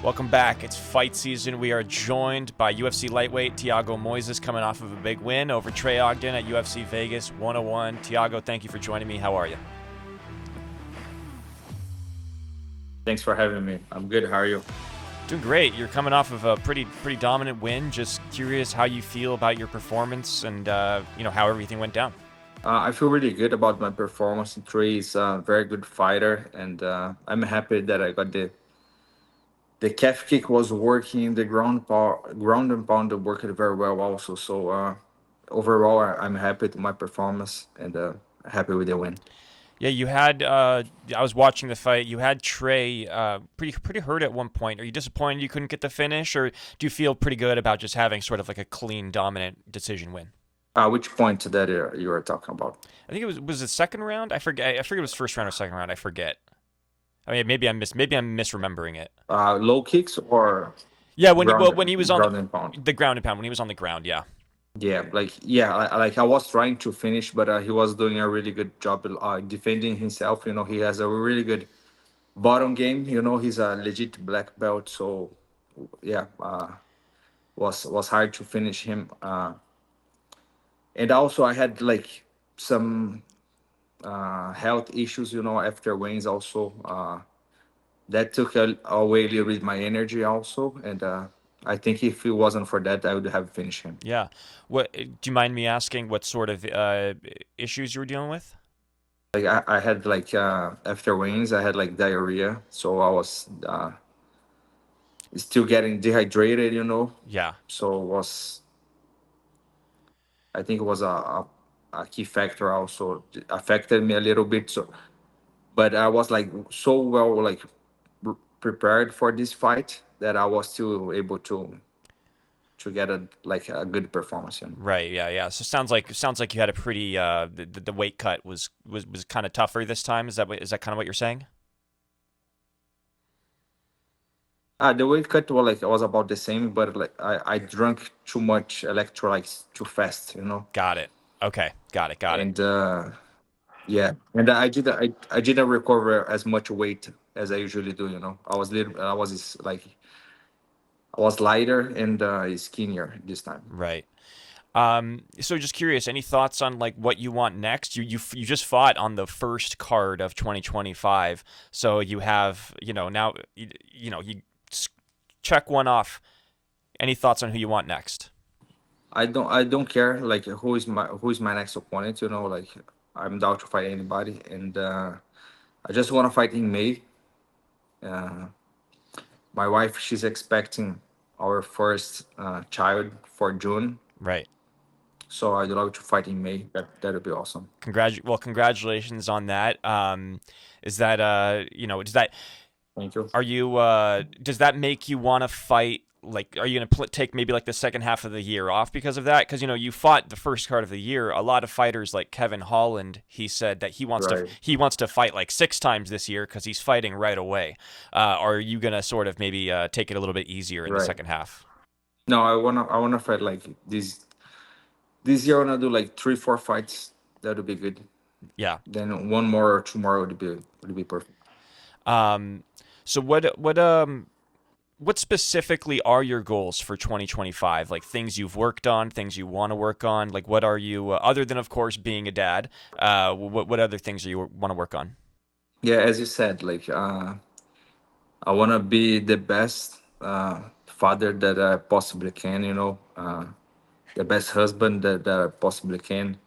Welcome back. It's fight season. We are joined by UFC lightweight Thiago Moises coming off of a big win over Trey Ogden at UFC Vegas 101. Thiago, thank you for joining me. How are you? Thanks for having me. I'm good. How are you? Doing great. You're coming off of a pretty dominant win. Just curious how you feel about your performance and how everything went down. I feel really good about my performance. Trey is a very good fighter, and I'm happy that I got the calf kick was working. The ground and pound worked very well also. So overall, I'm happy with my performance and happy with the win. Yeah, you had. I was watching the fight. You had Trey pretty hurt at one point. Are you disappointed you couldn't get the finish, or do you feel pretty good about just having sort of like a clean, dominant decision win? Which point that you were talking about? I think it was the second round. I forget. I forget it was first round or second round. I forget. I mean, maybe I'm misremembering it. Low kicks or Yeah, when he was on ground and pound? the ground and pound, when he was on the ground, yeah. Like I was trying to finish, but he was doing a really good job defending himself. He has a really good bottom game. He's a legit black belt, so yeah, was hard to finish him. And also I had like some health issues. After wins also. That took away a little bit my energy also, and I think if it wasn't for that, I would have finished him. Yeah. What do you mind me asking? What sort of issues you were dealing with? Like I had like after wins, I had like diarrhea, so I was still getting dehydrated. Yeah. So I think it was a key factor also. It affected me a little bit. So, but I was like so well like prepared for this fight that I was still able to get a good performance. Right. Yeah. Yeah. So sounds like you had a pretty the weight cut was kind of tougher this time. Is that kind of what you're saying? The weight cut was about the same, but like I drank too much electrolytes too fast. Got it. Okay. Got it. Got it. And yeah, and I didn't recover as much weight as I usually do. I was lighter and skinnier this time. Right. So just curious, any thoughts on like what you want next? You just fought on the first card of 2025, so you have now you check one off. Any thoughts on who you want next? I don't care like who is my next opponent. Like I'm down to fight anybody, and I just want to fight in May. Uh, my wife, she's expecting our first child for June, Right. so I'd love to fight in May. That'd be awesome. Congratulations on that. Is that does that Thank you. are you does that make you want to fight? Like, are you gonna take maybe like the second half of the year off because of that? Because you fought the first card of the year. A lot of fighters like Kevin Holland, he said that Right. he wants to fight like 6 times this year because he's fighting right away. Are you gonna sort of maybe take it a little bit easier in the Right. second half? No, I wanna fight like this year. I wanna do like 3 4 fights. That would be good. Yeah. Then one more or two more would be perfect. Um. So what specifically are your goals for 2025? Like things you've worked on, things you want to work on. Like what are you other than of course being a dad? What other things do you want to work on? Yeah, as you said, like I wanna be the best father that I possibly can. The best husband that I possibly can.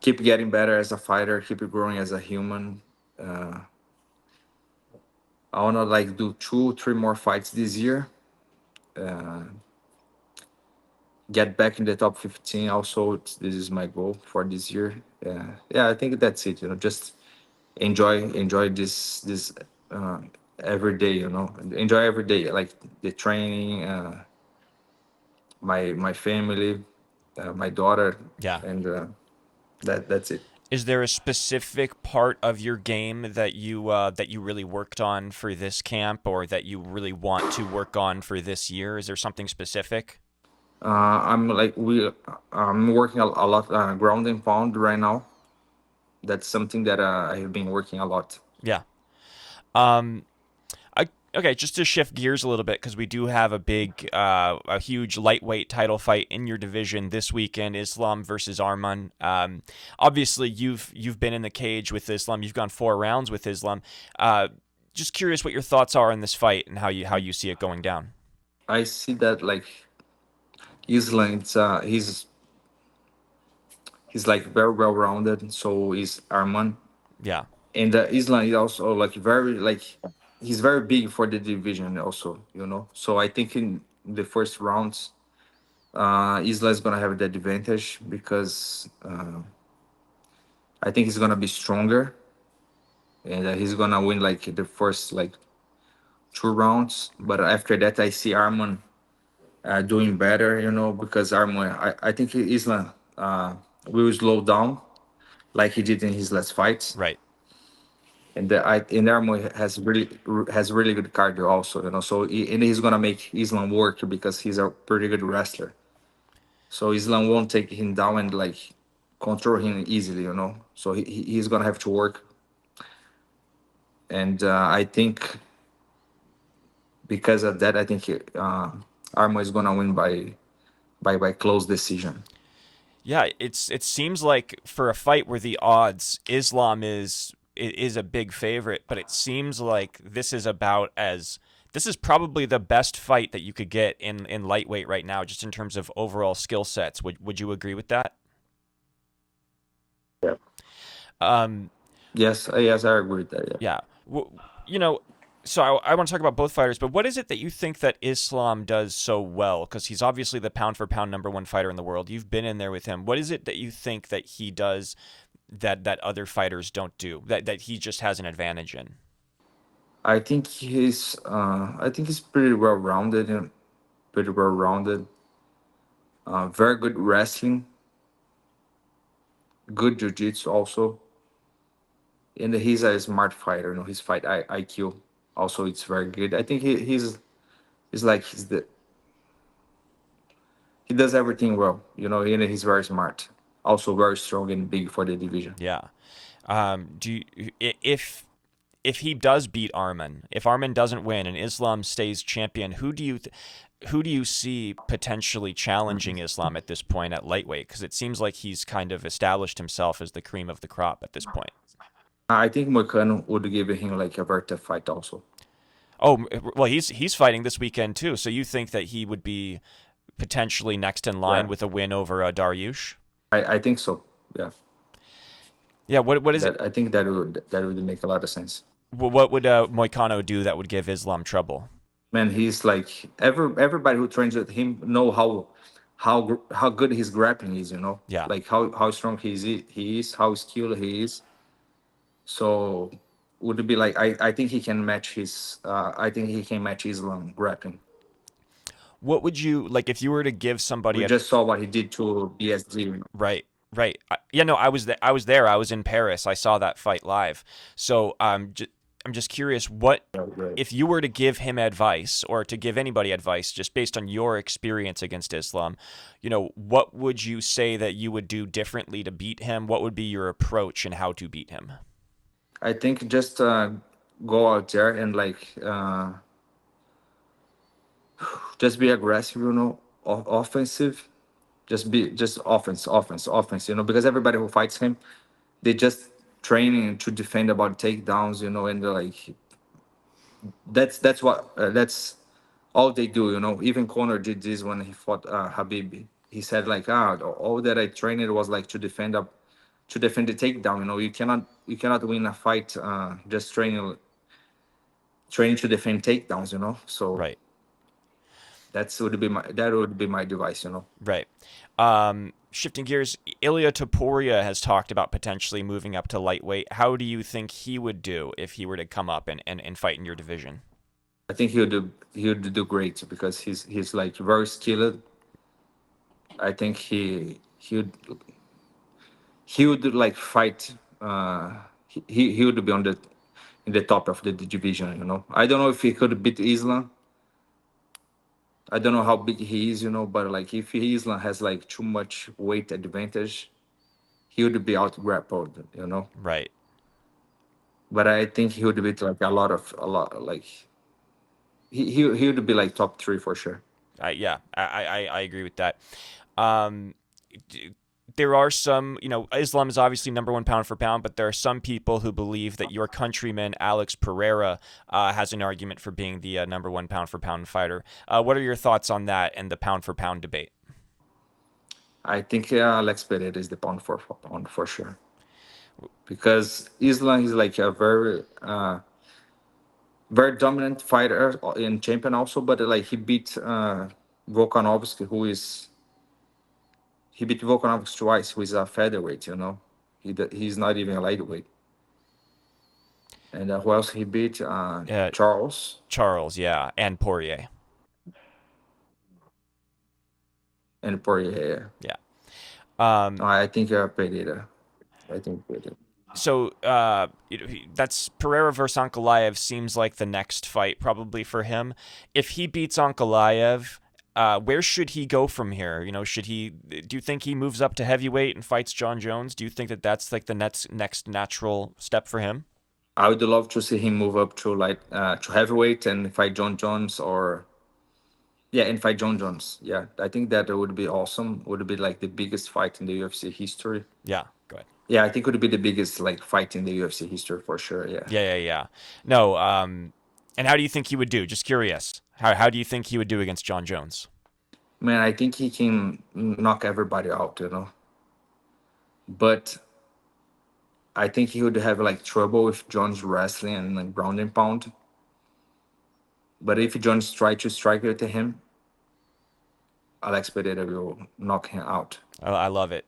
Keep getting better as a fighter. Keep growing as a human. Uh, I wanna like do 2 3 more fights this year. Uh, get back in the top 15. Also, this is my goal for this year. Yeah, I think that's it. Just enjoy this uh, every day. Enjoy every day, like the training, my family, my daughter, Yeah. and that's it. Is there a specific part of your game that you really worked on for this camp, or that you really want to work on for this year? Is there something specific? I'm working a lot ground and pound right now. That's something that I have been working a lot. Yeah. Um, Okay, just to shift gears a little bit, because we do have a huge lightweight title fight in your division this weekend: Islam versus Arman. Obviously, you've been in the cage with Islam. You've gone 4 rounds with Islam. Uh, just curious what your thoughts are in this fight and how you see it going down. I see that like Islam, he's like very well rounded. So is Arman, Yeah, and Islam is also like very like he's very big for the division also. So I think in the first rounds, Isla is gonna have the advantage because I think he's gonna be stronger and he's gonna win like the first like 2 rounds. But after that, I see Arman doing better, because Arman, I think Isla will slow down like he did in his last fights. right. And Arman has really good cardio also, So and he's gonna make Islam work because he's a pretty good wrestler. So Islam won't take him down and like control him easily, So he's gonna have to work, and I think because of that, I think Armo is gonna win by close decision. Yeah, it seems like for a fight where the odds Islam is a big favorite, but it seems like this is probably the best fight that you could get in lightweight right now, just in terms of overall skill sets. Would you agree with that? Yeah. Um, Yes, I agree with that. Yeah. yeah. You know, so I want to talk about both fighters, but what is it that you think that Islam does so well? Because he's obviously the pound for pound number one fighter in the world. You've been in there with him. What is it that you think that he does that other fighters don't do, that he just has an advantage in? I think he's pretty well rounded and pretty well rounded. Very good wrestling, good jiu-jitsu also, and he's a smart fighter. His fight IQ also it's very good. I think he's like he does everything well. And he's very smart. Also very strong and big for the division. Yeah. Do you, if he does beat Arman, if Arman doesn't win and Islam stays champion, who do you see potentially challenging Islam at this point at lightweight? Because it seems like he's kind of established himself as the cream of the crop at this point. I think Moicano would give him like a very tough fight also. Oh, well, he's fighting this weekend too. So you think that he would be potentially next in line Yeah, with a win over Dariush? I think so. Yeah, Yeah. What is it? that I think that would make a lot of sense. What would Moicano do that would give Islam trouble? Man, he's like everybody who trains with him know how good his grappling is. Yeah. Like how strong he is, how skilled he is. So would it be like I think he can match Islam grappling. What would you like if you were to give somebody We a just saw what he did to BSG. right, right? Yeah, no, I was there. I was there. I was in Paris. I saw that fight live. So I'm just curious. What Right. if you were to give him advice or to give anybody advice, just based on your experience against Islam? What would you say that you would do differently to beat him? What would be your approach and how to beat him? I think just go out there and like just be aggressive, offensive. Just offense. Because everybody who fights him, they just training to defend about takedowns, and they're like that's all they do. Even Conor did this when he fought Habib. He said like all that I trained was like to defend the takedown. You cannot win a fight just training to defend takedowns. So Right. that would be my device. Right. Shifting gears, Ilia Topuria has talked about potentially moving up to lightweight. How do you think he would do if he were to come up and fight in your division? I think he would do great because he's like very skilled. I think he would like fight. He would be in the top of the division. I don't know if he could beat Islam. I don't know how big he is. But like if Islam has like too much weight advantage, he would be out grappled. Right. But I think he would beat like a lot like he would be like top three for sure. Yeah, I agree with that. Um, there are some, Islam is obviously number one pound for pound, but there are some people who believe that your countryman, Alex Pereira, has an argument for being the number one pound for pound fighter. What are your thoughts on that and the pound for pound debate? I think Alex Pereira is the pound for pound for sure, because Islam is like a very dominant fighter and champion also, but like Volkanovski, he beat Volkanovski twice, who is a featherweight. He's not even a lightweight. And who else he beat? Uh, Charles Charles, yeah, and Poirier. and Poirier. Yeah. Um, I think Pereira. I think Pereira. so that's Pereira versus Ankalaev seems like the next fight probably for him. If he beats Ankalaev, where should he go from here? Do you think he moves up to heavyweight and fights Jon Jones? Do you think that that's like the next natural step for him? I would love to see him move up to heavyweight and fight Jon Jones, or yeah, and fight Jon Jones. Yeah, I think that would be awesome. Would be like the biggest fight in the UFC history. Yeah, go ahead. Yeah, I think it would be the biggest like fight in the UFC history for sure. Yeah. Yeah. No, and how do you think he would do? Just curious. How do you think he would do against Jon Jones? Man, I think he can knock everybody out. But I think he would have like trouble with John's wrestling and like ground and pound. But if Jones try to strike it to him, Alex Pereira will knock him out. I love it.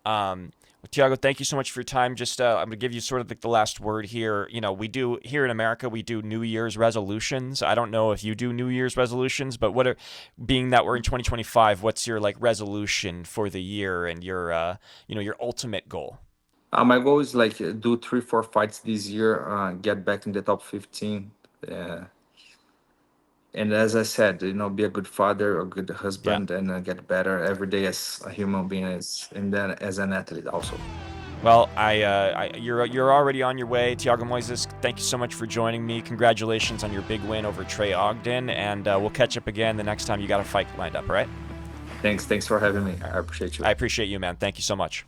Well, Thiago, thank you so much for your time. Just I'm going to give you sort of like the last word here. We do here in America, we do New Year's resolutions. I don't know if you do New Year's resolutions, but being that we're in 2025, what's your like resolution for the year and your ultimate goal? My goal is like do 3, 4 fights this year, get back in the top 15. Uh, and as I said, be a good father, a good Yeah. husband, and get better every day as a human being, and then as an athlete also. Well, you're already on your way, Thiago Moises. Thank you so much for joining me. Congratulations on your big win over Trey Ogden, and we'll catch up again the next time you got a fight lined up. All right? Thanks for having me. I appreciate you. I appreciate you, man. Thank you so much.